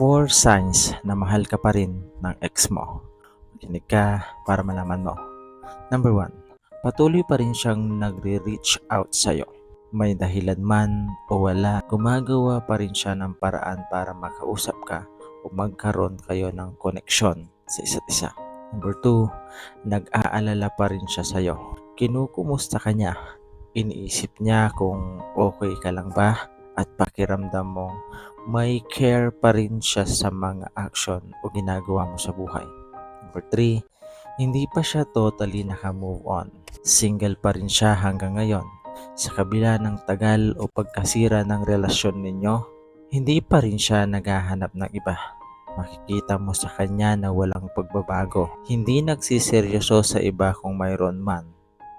4 signs na mahal ka pa rin ng ex mo. Makinig ka para malaman mo. Number 1. Patuloy pa rin siyang nagre-reach out sa'yo. May dahilan man o wala, gumagawa pa rin siya ng paraan para makausap ka o magkaroon kayo ng koneksyon sa isa't isa. Number 2. Nag-aalala pa rin siya sa'yo. Kinukumusta ka niya. Iniisip niya kung okay ka lang ba at pakiramdam mong may care pa rin siya sa mga action o ginagawa mo sa buhay. Number 3. Hindi pa siya totally naka-move on. Single pa rin siya hanggang ngayon. Sa kabila ng tagal o pagkasira ng relasyon ninyo, hindi pa rin siya naghahanap ng iba. Makikita mo sa kanya na walang pagbabago. Hindi nagsiseryoso sa iba kung mayroon man.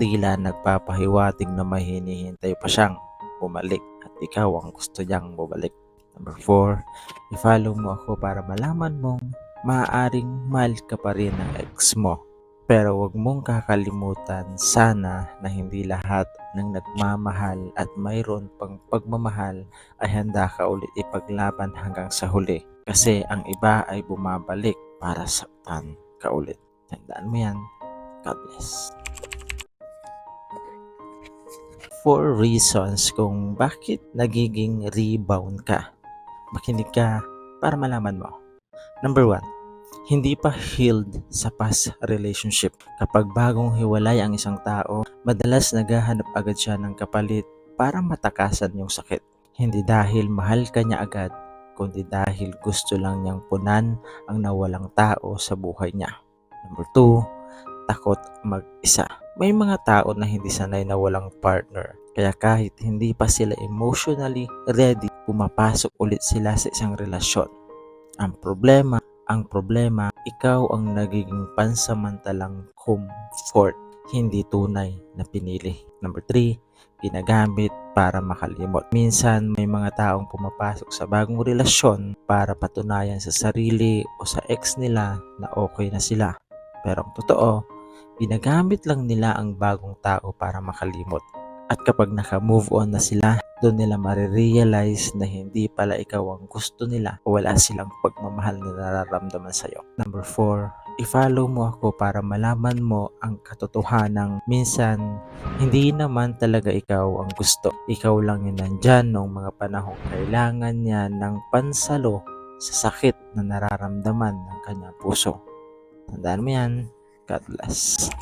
Tila nagpapahiwatig na may hinihintay pa siyang bumalik at ikaw ang gusto niyang bumalik. Number 4, i-follow mo ako para malaman mong maaaring mahal ka pa rin ng ex mo. Pero huwag mong kakalimutan sana na hindi lahat ng nagmamahal at mayroon pang pagmamahal ay handa ka ulit ipaglaban hanggang sa huli. Kasi ang iba ay bumabalik para saktan ka ulit. Tandaan mo yan. God bless. 4 reasons kung bakit nagiging rebound ka. Makinig ka para malaman mo. Number 1, hindi pa healed sa past relationship. Kapag bagong hiwalay ang isang tao, madalas naghahanap agad siya ng kapalit para matakasan yung sakit. Hindi dahil mahal ka niya agad, kundi dahil gusto lang niyang punan ang nawalang tao sa buhay niya. Number 2, takot mag-isa. May mga tao na hindi sanay na walang partner. Kaya kahit hindi pa sila emotionally ready, pumapasok ulit sila sa isang relasyon. Ang problema, ikaw ang nagiging pansamantalang comfort, hindi tunay na pinili. Number 3, ginagamit para makalimot. Minsan may mga taong pumapasok sa bagong relasyon para patunayan sa sarili o sa ex nila na okay na sila. Pero ang totoo, ginagamit lang nila ang bagong tao para makalimot. At kapag naka-move on na sila, doon nila marirealize na hindi pala ikaw ang gusto nila o wala silang pagmamahal na nararamdaman sa'yo. Number 4, i-follow mo ako para malaman mo ang katotohanang minsan hindi naman talaga ikaw ang gusto. Ikaw lang yung nandyan noong mga panahong kailangan niya ng pansalo sa sakit na nararamdaman ng kanyang puso. Tandaan mo yan. God bless.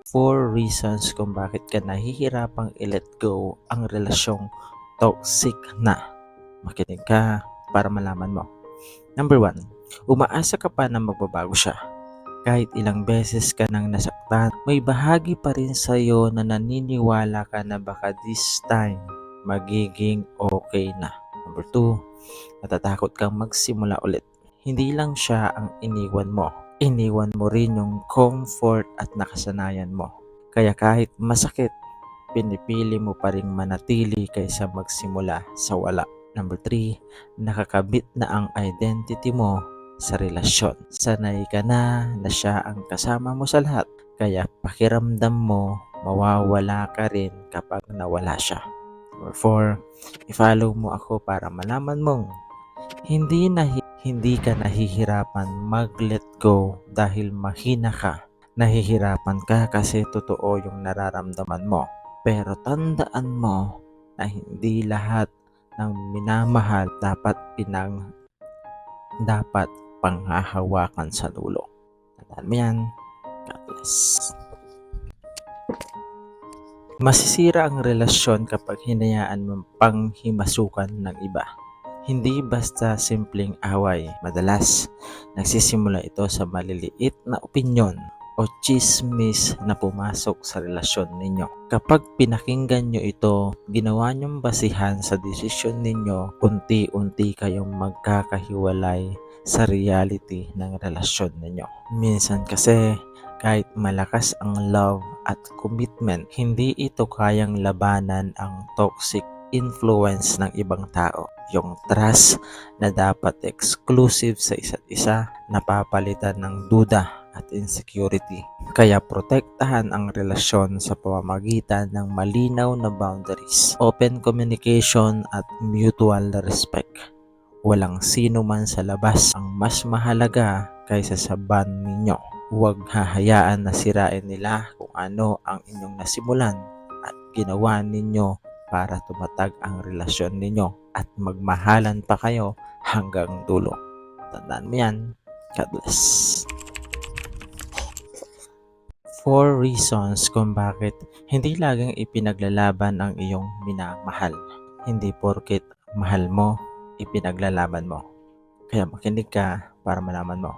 4 reasons kung bakit ka nahihirapang i-let go ang relasyong toxic na. Makinig ka para malaman mo. Number 1, umaasa ka pa na magbabago siya. Kahit ilang beses ka nang nasaktan, may bahagi pa rin sa'yo na naniniwala ka na baka this time magiging okay na. Number 2, natatakot kang magsimula ulit. Hindi lang siya ang iniwan mo. Iniwan mo rin yung comfort at nakasanayan mo. Kaya kahit masakit, pinipili mo pa rin manatili kaysa magsimula sa wala. Number 3, nakakabit na ang identity mo sa relasyon. Sanay ka na siya ang kasama mo sa lahat. Kaya pakiramdam mo, mawawala ka rin kapag nawala siya. Number 4, i-follow mo ako para malaman mong hindi ka nahihirapan mag-let go dahil mahina ka. Nahihirapan ka kasi totoo yung nararamdaman mo. Pero tandaan mo na hindi lahat ng minamahal dapat panghahawakan sa dulo. Tandaan mo yan. God bless. Masisira ang relasyon kapag hinayaan mong panghimasukan ng iba. Hindi basta simpleng away. Madalas, nagsisimula ito sa maliliit na opinyon o chismis na pumasok sa relasyon ninyo. Kapag pinakinggan nyo ito, ginawa nyong basihan sa desisyon ninyo, unti-unti kayong magkakahiwalay sa reality ng relasyon ninyo. Minsan kasi, kahit malakas ang love at commitment, hindi ito kayang labanan ang toxic influence ng ibang tao. Yung trust na dapat exclusive sa isa't isa, napapalitan ng duda at insecurity. Kaya protektahan ang relasyon sa pamamagitan ng malinaw na boundaries, open communication at mutual respect. Walang sino man sa labas ang mas mahalaga kaysa sa bond ninyo. Huwag hahayaan na sirain nila kung ano ang inyong nasimulan at ginawa ninyo para tumatag ang relasyon ninyo at magmahalan pa kayo hanggang dulo. Tandaan mo yan. God bless. 4 reasons kung bakit hindi laging ipinaglalaban ang iyong minamahal. Hindi porket mahal mo, ipinaglalaban mo. Kaya makinig ka para malaman mo.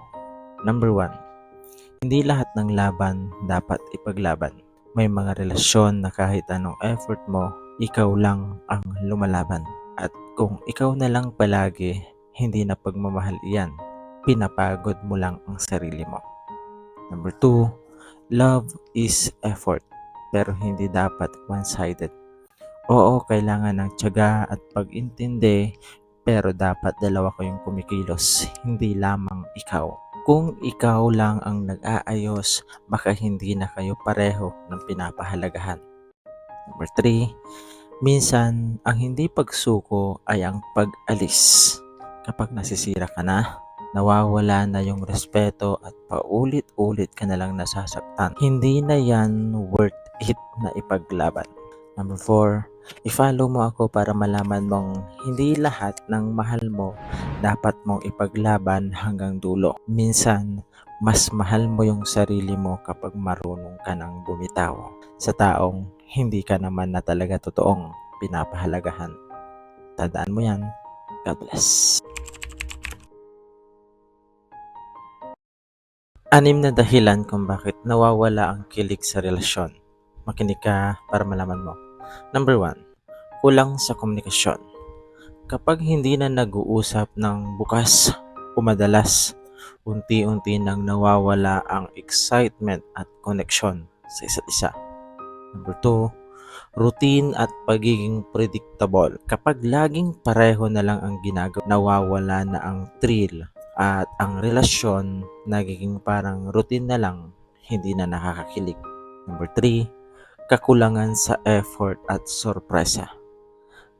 Number 1, hindi lahat ng laban dapat ipaglaban. May mga relasyon na kahit anong effort mo, ikaw lang ang lumalaban. At kung ikaw na lang palagi, hindi na pagmamahal iyan. Pinapagod mo lang ang sarili mo. Number 2, love is effort, pero hindi dapat one-sided. Oo, kailangan ng tiyaga at pag-intindi, pero dapat dalawa kayong kumikilos, hindi lamang ikaw. Kung ikaw lang ang nag-aayos, baka hindi na kayo pareho ng pinapahalagahan. Number 3, minsan ang hindi pagsuko ay ang pag-alis. Kapag nasisira ka na, nawawala na yung respeto at paulit-ulit ka na lang nasasaktan. Hindi na yan worth it na ipaglaban. Number 4, i-follow mo ako para malaman mong hindi lahat ng mahal mo dapat mong ipaglaban hanggang dulo. Minsan, mas mahal mo yung sarili mo kapag marunong ka ng bumitaw sa taong hindi ka naman na talaga totoong pinapahalagahan. Tandaan mo yan. God bless. 6 na dahilan kung bakit nawawala ang kilig sa relasyon. Makinig ka para malaman mo. Number 1, kulang sa komunikasyon. Kapag hindi na nag-uusap ng bukas o madalas, unti-unti nang nawawala ang excitement at connection sa isa't isa. Number 2, routine at pagiging predictable. Kapag laging pareho na lang ang ginagawa, nawawala na ang thrill at ang relasyon nagiging parang routine na lang, hindi na nakakakilig. Number 3, kakulangan sa effort at sorpresa.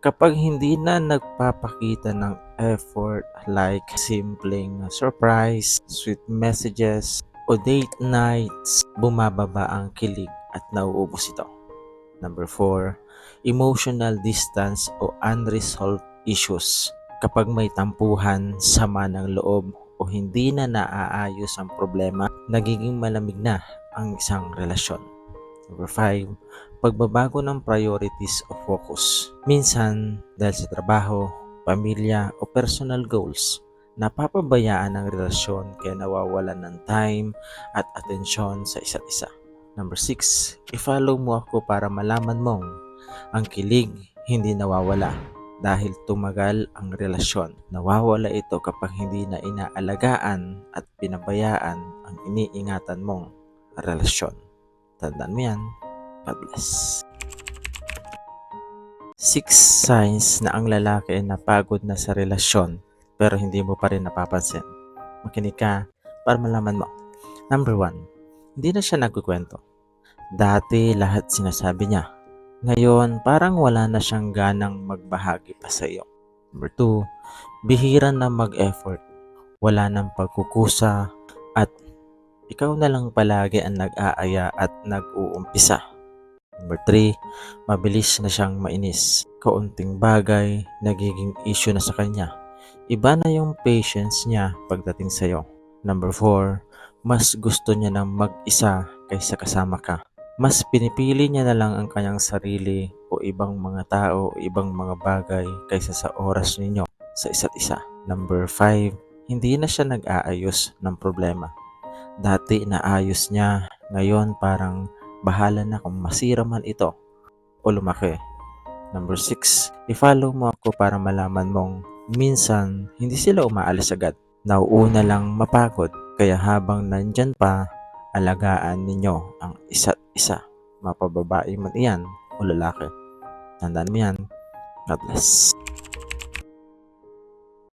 Kapag hindi na nagpapakita ng effort like simpleng surprise, sweet messages, o date nights, bumababa ang kilig at nauubos ito. Number 4, emotional distance o unresolved issues. Kapag may tampuhan, sama ng loob, o hindi na naaayos ang problema, nagiging malamig na ang isang relasyon. Number 5, pagbabago ng priorities o focus. Minsan, dahil sa trabaho, pamilya, o personal goals, napapabayaan ang relasyon kaya nawawalan ng time at atensyon sa isa't isa. Number 6, i-follow mo ako para malaman mong ang kilig hindi nawawala dahil tumagal ang relasyon. Nawawala ito kapag hindi na inaalagaan at pinabayaan ang iniingatan mong relasyon. Tandaan mo yan. God bless. 6 signs na ang lalaki ay napagod na sa relasyon pero hindi mo pa rin napapansin. Makinig ka para malaman mo. Number 1, hindi na siya nagkukwento. Dati lahat sinasabi niya. Ngayon, parang wala na siyang ganang magbahagi pa sa iyo. Number 2, bihira na mag-effort. Wala nang pagkukusa at ikaw na lang palagi ang nag-aaya at nag-uumpisa. Number 3, mabilis na siyang mainis. Kaunting bagay, nagiging issue na sa kanya. Iba na yung patience niya pagdating sa iyo. Number 4, mas gusto niya na mag-isa kaysa kasama ka. Mas pinipili niya na lang ang kanyang sarili o ibang mga tao o ibang mga bagay kaysa sa oras ninyo sa isa't isa. Number 5, hindi na siya nag-aayos ng problema. Dati naayos niya, ngayon parang bahala na kung masira man ito o lumaki. Number 6, i-follow mo ako para malaman mong minsan hindi sila umaalis agad. Nauuna lang mapagod, kaya habang nandyan pa, alagaan ninyo ang isa't isa. Mapababae man iyan o lalaki. Tandaan mo yan. God bless.